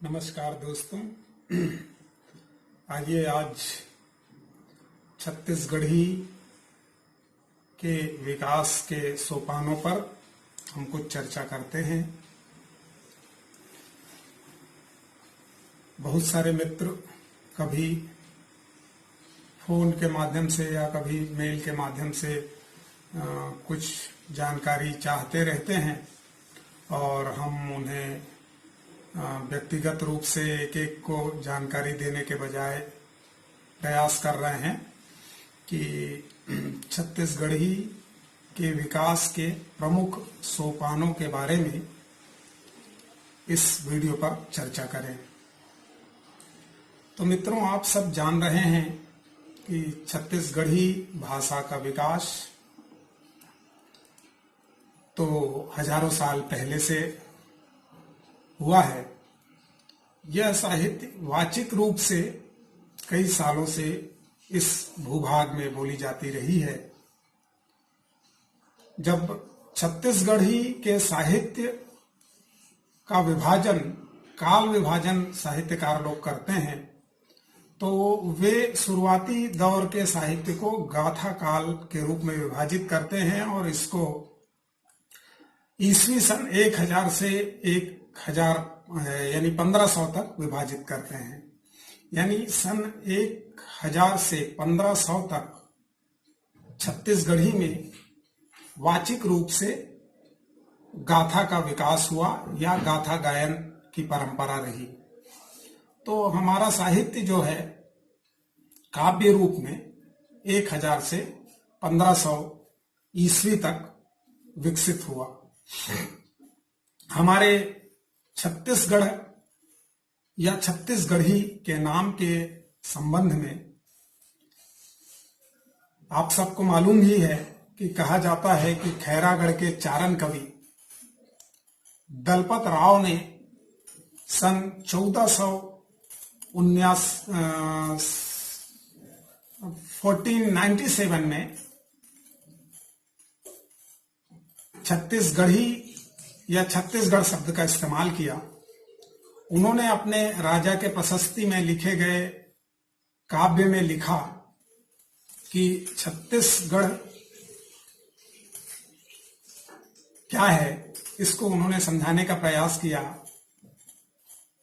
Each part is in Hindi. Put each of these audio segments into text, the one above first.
नमस्कार दोस्तों। आइए आज छत्तीसगढ़ी के विकास के सोपानों पर हम कुछ चर्चा करते हैं। बहुत सारे मित्र कभी फोन के माध्यम से या कभी मेल के माध्यम से कुछ जानकारी चाहते रहते हैं और हम उन्हें व्यक्तिगत रूप से एक एक को जानकारी देने के बजाय प्रयास कर रहे हैं कि छत्तीसगढ़ी के विकास के प्रमुख सोपानों के बारे में इस वीडियो पर चर्चा करें। तो मित्रों, आप सब जान रहे हैं कि छत्तीसगढ़ी भाषा का विकास तो हजारों साल पहले से हुआ है। यह साहित्य वाचिक रूप से कई सालों से इस भूभाग में बोली जाती रही है। जब छत्तीसगढ़ी के साहित्य का विभाजन काल विभाजन साहित्यकार लोग करते हैं तो वे शुरुआती दौर के साहित्य को गाथा काल के रूप में विभाजित करते हैं और इसको ईस्वी सन 1000 से 1000 यानी 1500 तक विभाजित करते हैं। यानी सन 1000 से 1500 तक छत्तीसगढ़ी में वाचिक रूप से गाथा का विकास हुआ या गाथा गायन की परंपरा रही। तो हमारा साहित्य जो है काव्य रूप में 1000 से 1500 ईस्वी तक विकसित हुआ। हमारे छत्तीसगढ़ या छत्तीसगढ़ी के नाम के संबंध में आप सबको मालूम ही है कि कहा जाता है कि खैरागढ़ के चारण कवि दलपत राव ने सन 1497 में छत्तीसगढ़ी या छत्तीसगढ़ शब्द का इस्तेमाल किया। उन्होंने अपने राजा के प्रशस्ति में लिखे गए काव्य में लिखा कि छत्तीसगढ़ क्या है। इसको उन्होंने समझाने का प्रयास किया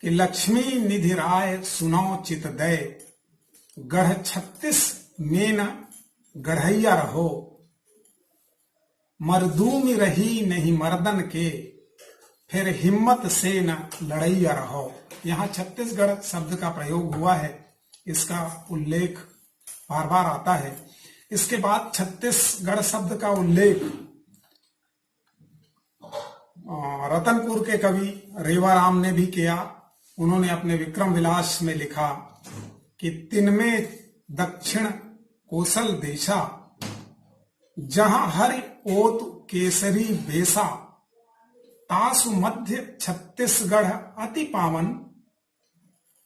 कि लक्ष्मी निधि राय सुनो चित दय, गढ़ छत्तीस में न गढ़ैया रहो, मरदूम रही नहीं मर्दन के, फिर हिम्मत से न लड़ैया रहो। यहाँ छत्तीसगढ़ शब्द का प्रयोग हुआ है, इसका उल्लेख बार बार आता है। इसके बाद छत्तीसगढ़ शब्द का उल्लेख रतनपुर के कवि रेवाराम ने भी किया। उन्होंने अपने विक्रम विलास में लिखा कि तिनमे दक्षिण कोसल देशा, जहां हरि ओत केसरी बेसा, तासु मध्य छत्तीसगढ़ अति पावन,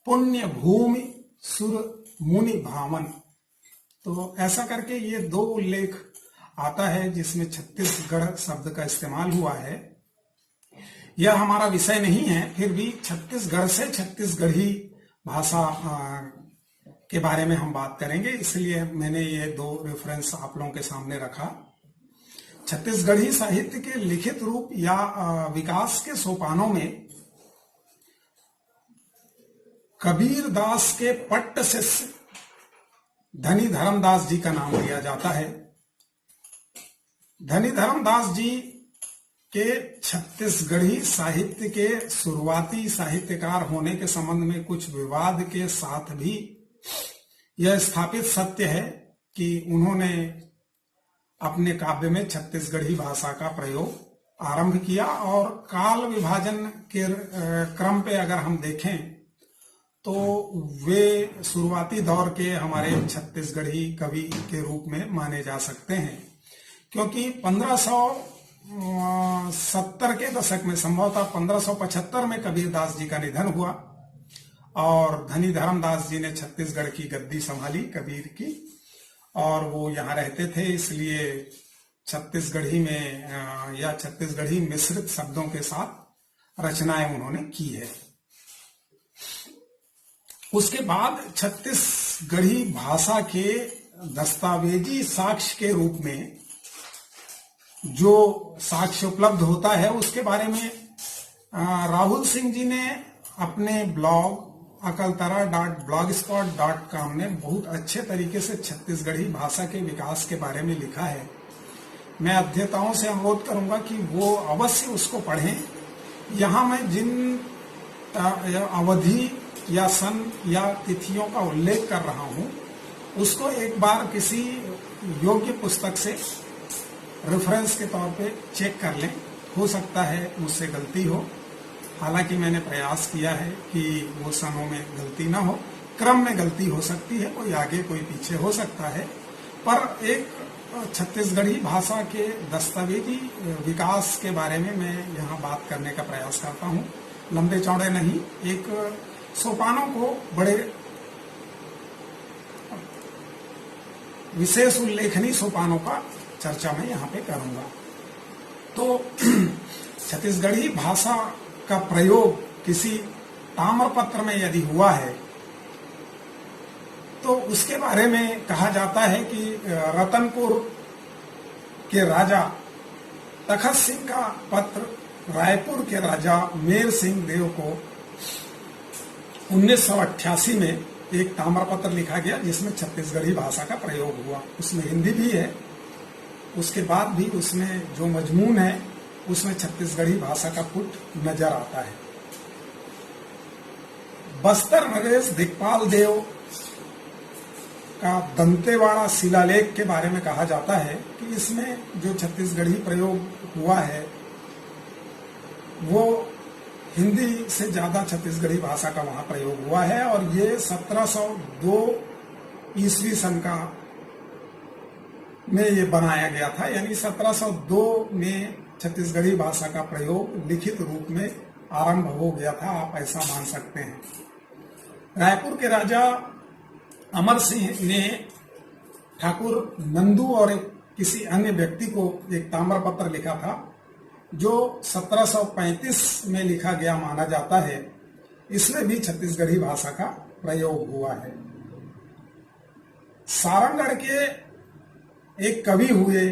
पुण्य भूमि सुर मुनि भावन। तो ऐसा करके ये दो उल्लेख आता है जिसमें छत्तीसगढ़ शब्द का इस्तेमाल हुआ है। यह हमारा विषय नहीं है, फिर भी छत्तीसगढ़ से छत्तीसगढ़ी भाषा के बारे में हम बात करेंगे, इसलिए मैंने ये दो रेफरेंस आप लोगों के सामने रखा। छत्तीसगढ़ी साहित्य के लिखित रूप या विकास के सोपानों में कबीर दास के पट्ट शिष्य धनी धर्मदास जी का नाम लिया जाता है। धनी धर्मदास जी के छत्तीसगढ़ी साहित्य के शुरुआती साहित्यकार होने के संबंध में कुछ विवाद के साथ भी यह स्थापित सत्य है कि उन्होंने अपने काव्य में छत्तीसगढ़ी भाषा का प्रयोग आरंभ किया। और काल विभाजन के क्रम पे अगर हम देखें तो वे शुरुआती दौर के हमारे छत्तीसगढ़ी कवि के रूप में माने जा सकते हैं, क्योंकि 1570 के दशक में संभवतः 1575 में कबीरदास जी का निधन हुआ और धनी धर्मदास जी ने छत्तीसगढ़ की गद्दी संभाली कबीर की, और वो यहाँ रहते थे, इसलिए छत्तीसगढ़ी में या छत्तीसगढ़ी मिश्रित शब्दों के साथ रचनाएं उन्होंने की है। उसके बाद छत्तीसगढ़ी भाषा के दस्तावेजी साक्ष्य के रूप में जो साक्ष्य उपलब्ध होता है उसके बारे में राहुल सिंह जी ने अपने ब्लॉग akaltara.blogspot.com में बहुत अच्छे तरीके से छत्तीसगढ़ी भाषा के विकास के बारे में लिखा है। मैं अध्येताओं से अनुरोध करूंगा कि वो अवश्य उसको पढ़ें। यहाँ मैं जिन अवधि या सन या तिथियों का उल्लेख कर रहा हूँ उसको एक बार किसी योग्य पुस्तक से रेफरेंस के तौर पे चेक कर लें। हो सकता है मुझसे गलती हो, हालांकि मैंने प्रयास किया है कि वो सनों में गलती ना हो, क्रम में गलती हो सकती है, कोई आगे कोई पीछे हो सकता है, पर एक छत्तीसगढ़ी भाषा के दस्तावेजी विकास के बारे में मैं यहाँ बात करने का प्रयास करता हूँ। लंबे चौड़े नहीं, एक सोपानों को बड़े विशेष उल्लेखनीय सोपानों का चर्चा मैं यहाँ पे करूंगा। तो छत्तीसगढ़ी भाषा का प्रयोग किसी ताम्रपत्र में यदि हुआ है तो उसके बारे में कहा जाता है कि रतनपुर के राजा तखत सिंह का पत्र रायपुर के राजा मेर सिंह देव को 1988 में एक ताम्रपत्र लिखा गया जिसमें छत्तीसगढ़ी भाषा का प्रयोग हुआ। उसमें हिंदी भी है, उसके बाद भी उसमें जो मजमून है उसमें छत्तीसगढ़ी भाषा का पुट नजर आता है। बस्तर नरेश दिक्पाल देव का दंतेवाड़ा शिलालेख के बारे में कहा जाता है कि इसमें जो छत्तीसगढ़ी प्रयोग हुआ है वो हिंदी से ज्यादा छत्तीसगढ़ी भाषा का वहां प्रयोग हुआ है और ये 1702 ईस्वी सन का में ये बनाया गया था, यानी 1702 में छत्तीसगढ़ी भाषा का प्रयोग लिखित रूप में आरंभ हो गया था, आप ऐसा मान सकते हैं। रायपुर के राजा अमर सिंह ने ठाकुर नंदू और किसी अन्य व्यक्ति को एक ताम्रपत्र लिखा था जो 1735 में लिखा गया माना जाता है। इसमें भी छत्तीसगढ़ी भाषा का प्रयोग हुआ है। सारंगढ़ के एक कवि हुए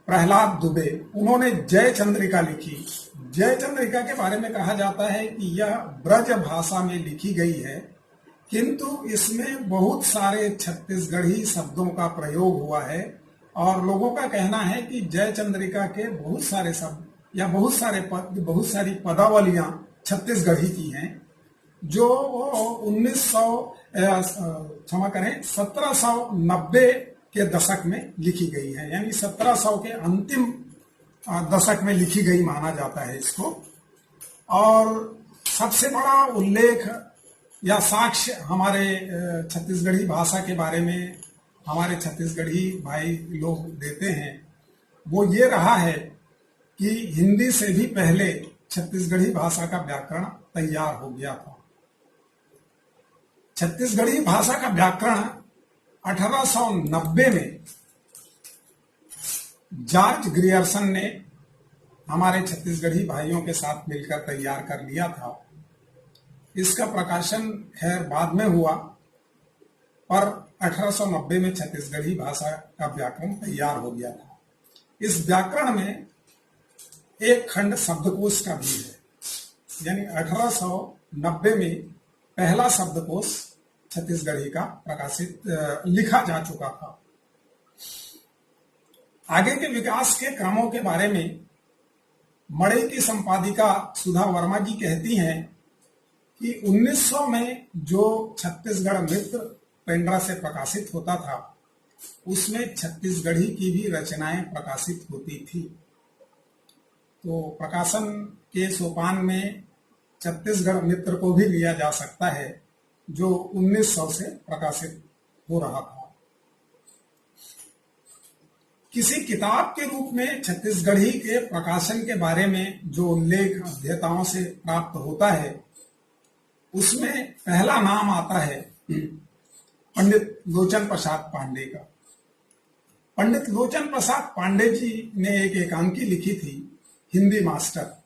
प्रहलाद दुबे, उन्होंने जय चंद्रिका लिखी। जय चंद्रिका के बारे में कहा जाता है कि यह ब्रज भाषा में लिखी गई है, किंतु इसमें बहुत सारे छत्तीसगढ़ी शब्दों का प्रयोग हुआ है और लोगों का कहना है कि जय चंद्रिका के बहुत सारे शब्द या बहुत सारी पदावलियां छत्तीसगढ़ी की हैं जो 1790 के दशक में लिखी गई है, यानी 1700 के अंतिम दशक में लिखी गई माना जाता है इसको। और सबसे बड़ा उल्लेख या साक्ष्य हमारे छत्तीसगढ़ी भाषा के बारे में हमारे छत्तीसगढ़ी भाई लोग देते हैं वो ये रहा है कि हिंदी से भी पहले छत्तीसगढ़ी भाषा का व्याकरण तैयार हो गया था। छत्तीसगढ़ी भाषा का व्याकरण 1890 में जॉर्ज ग्रियर्सन ने हमारे छत्तीसगढ़ी भाइयों के साथ मिलकर तैयार कर लिया था। इसका प्रकाशन खैर बाद में हुआ, पर 1890 में छत्तीसगढ़ी भाषा का व्याकरण तैयार हो गया था। इस व्याकरण में एक खंड शब्दकोश का भी है, यानी 1890 में पहला शब्दकोश छत्तीसगढ़ी का लिखा जा चुका था। आगे के विकास के क्रमों के बारे में मड़ई की संपादिका सुधा वर्मा जी कहती हैं कि 1900 में जो छत्तीसगढ़ मित्र पेंड्रा से प्रकाशित होता था उसमें छत्तीसगढ़ी की भी रचनाएं प्रकाशित होती थी। तो प्रकाशन के सोपान में छत्तीसगढ़ मित्र को भी लिया जा सकता है जो 1900 से प्रकाशित हो रहा था। किसी किताब के रूप में छत्तीसगढ़ी के प्रकाशन के बारे में जो उल्लेख अध्येताओं से प्राप्त होता है उसमें पहला नाम आता है पंडित लोचन प्रसाद पांडे का। पंडित लोचन प्रसाद पांडे जी ने एक एकांकी लिखी थी हिंदी मास्टर।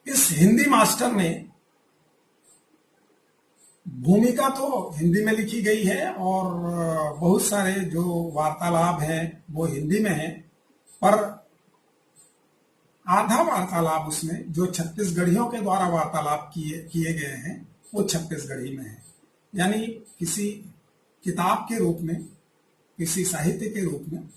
इस हिंदी मास्टर में भूमिका तो हिंदी में लिखी गई है और बहुत सारे जो वार्तालाप हैं वो हिंदी में है, पर आधा वार्तालाप उसमें जो छत्तीसगढ़ियों के द्वारा वार्तालाप किए गए हैं वो छत्तीसगढ़ी में है। यानी किसी किताब के रूप में, किसी साहित्य के रूप में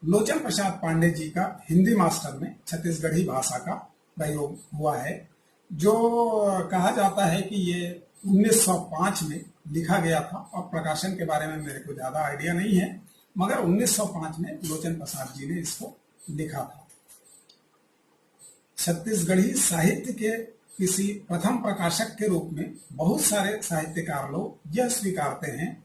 लोचन प्रसाद पांडे जी का हिंदी मास्टर में छत्तीसगढ़ी भाषा का प्रयोग हुआ है, जो कहा जाता है कि ये 1905 में लिखा गया था। और प्रकाशन के बारे में मेरे को ज्यादा आइडिया नहीं है, मगर 1905 में लोचन प्रसाद जी ने इसको लिखा था। छत्तीसगढ़ी साहित्य के किसी प्रथम प्रकाशक के रूप में बहुत सारे साहित्यकार लोग यह स्वीकारते हैं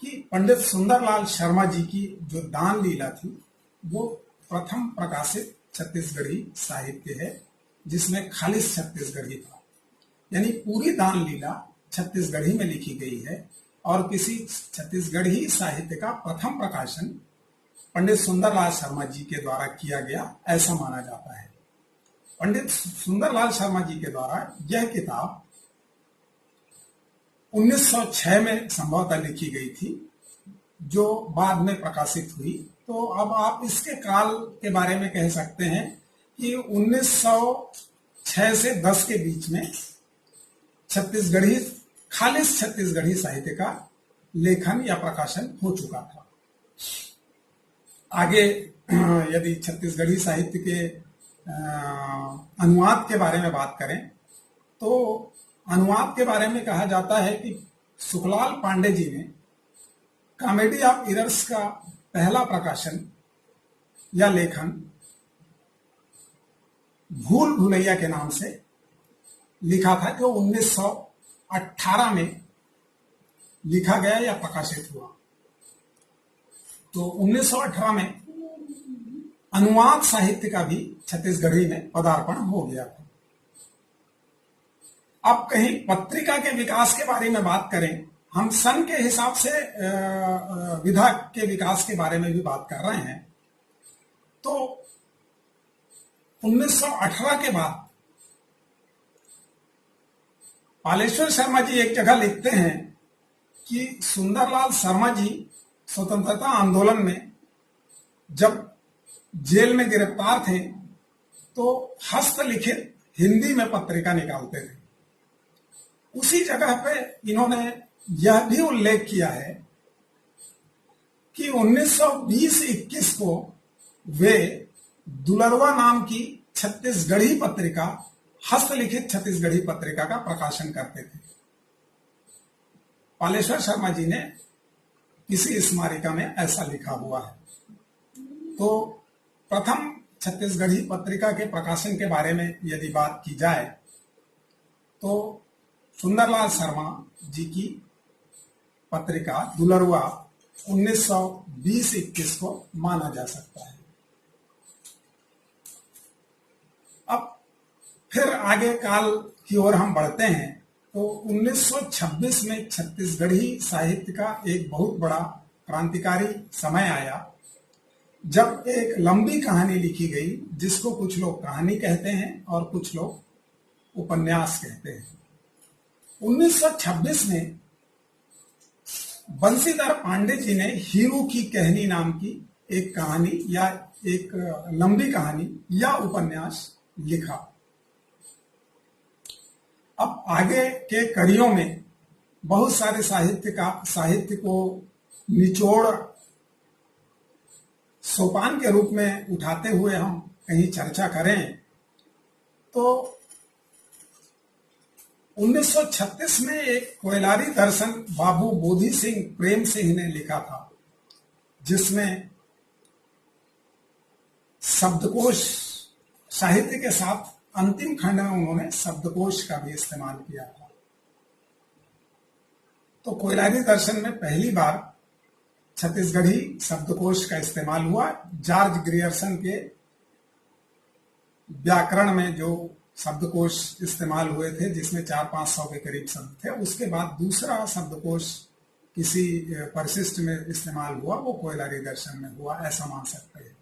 कि पंडित सुंदरलाल शर्मा जी की जो दान लीला थी वो प्रथम प्रकाशित छत्तीसगढ़ी साहित्य है, जिसमें खालिस छत्तीसगढ़ी था। यानी पूरी दान लीला छत्तीसगढ़ी में लिखी गई है और किसी छत्तीसगढ़ी साहित्य का प्रथम प्रकाशन पंडित सुंदरलाल शर्मा जी के द्वारा किया गया, ऐसा माना जाता है। पंडित सुंदरलाल शर्मा जी के द्वारा यह किताब 1906 में संभवतः लिखी गई थी, जो बाद में प्रकाशित हुई। तो अब आप इसके काल के बारे में कह सकते हैं कि 1906 से 10 के बीच में छत्तीसगढ़ी, खालिस छत्तीसगढ़ी साहित्य का लेखन या प्रकाशन हो चुका था। आगे यदि छत्तीसगढ़ी साहित्य के अनुवाद के बारे में बात करें तो अनुवाद के बारे में कहा जाता है कि सुखलाल पांडे जी ने कॉमेडी ऑफ इरर्स का पहला प्रकाशन या लेखन भूल भुलैया के नाम से लिखा था, जो 1918 में लिखा गया या प्रकाशित हुआ। तो 1918 में अनुवाद साहित्य का भी छत्तीसगढ़ी में पदार्पण हो गया था। अब कहीं पत्रिका के विकास के बारे में बात करें, हम सन के हिसाब से विधा के विकास के बारे में भी बात कर रहे हैं। तो 1918 के बाद पालेश्वर शर्मा जी एक जगह लिखते हैं कि सुंदरलाल शर्मा जी स्वतंत्रता आंदोलन में जब जेल में गिरफ्तार थे तो हस्तलिखित हिंदी में पत्रिका निकालते थे। उसी जगह पे इन्होंने यह भी उल्लेख किया है कि 1920-21 को वे दुलरवा नाम की छत्तीसगढ़ी पत्रिका, हस्तलिखित छत्तीसगढ़ी पत्रिका का प्रकाशन करते थे। पालेश्वर शर्मा जी ने किसी स्मारिका में ऐसा लिखा हुआ है। तो प्रथम छत्तीसगढ़ी पत्रिका के प्रकाशन के बारे में यदि बात की जाए तो सुंदरलाल शर्मा जी की पत्रिका दुलरुआ 1920-21 को माना जा सकता है। अब फिर आगे काल की ओर हम बढ़ते हैं तो 1926 में छत्तीसगढ़ी साहित्य का एक बहुत बड़ा क्रांतिकारी समय आया, जब एक लंबी कहानी लिखी गई, जिसको कुछ लोग कहानी कहते हैं और कुछ लोग उपन्यास कहते हैं। 1926 में बंसीधर पांडे जी ने हीरू की कहनी नाम की एक कहानी या एक लंबी कहानी या उपन्यास लिखा। अब आगे के कड़ियों में बहुत सारे साहित्य को निचोड़ सोपान के रूप में उठाते हुए हम कहीं चर्चा करें तो 1936 में एक कोयलारी दर्शन बाबू बोधी सिंह प्रेम सिंह ने लिखा था, जिसमें शब्दकोश साहित्य के साथ अंतिम खंड में उन्होंने शब्दकोश का भी इस्तेमाल किया था। तो कोयलारी दर्शन में पहली बार छत्तीसगढ़ी शब्दकोश का इस्तेमाल हुआ। जॉर्ज ग्रियर्सन के व्याकरण में जो शब्दकोश इस्तेमाल हुए थे, जिसमें 400-500 के करीब शब्द थे, उसके बाद दूसरा शब्दकोश किसी परिशिष्ट में इस्तेमाल हुआ, वो कोयलारी दर्शन में हुआ, ऐसा मान सकते हैं।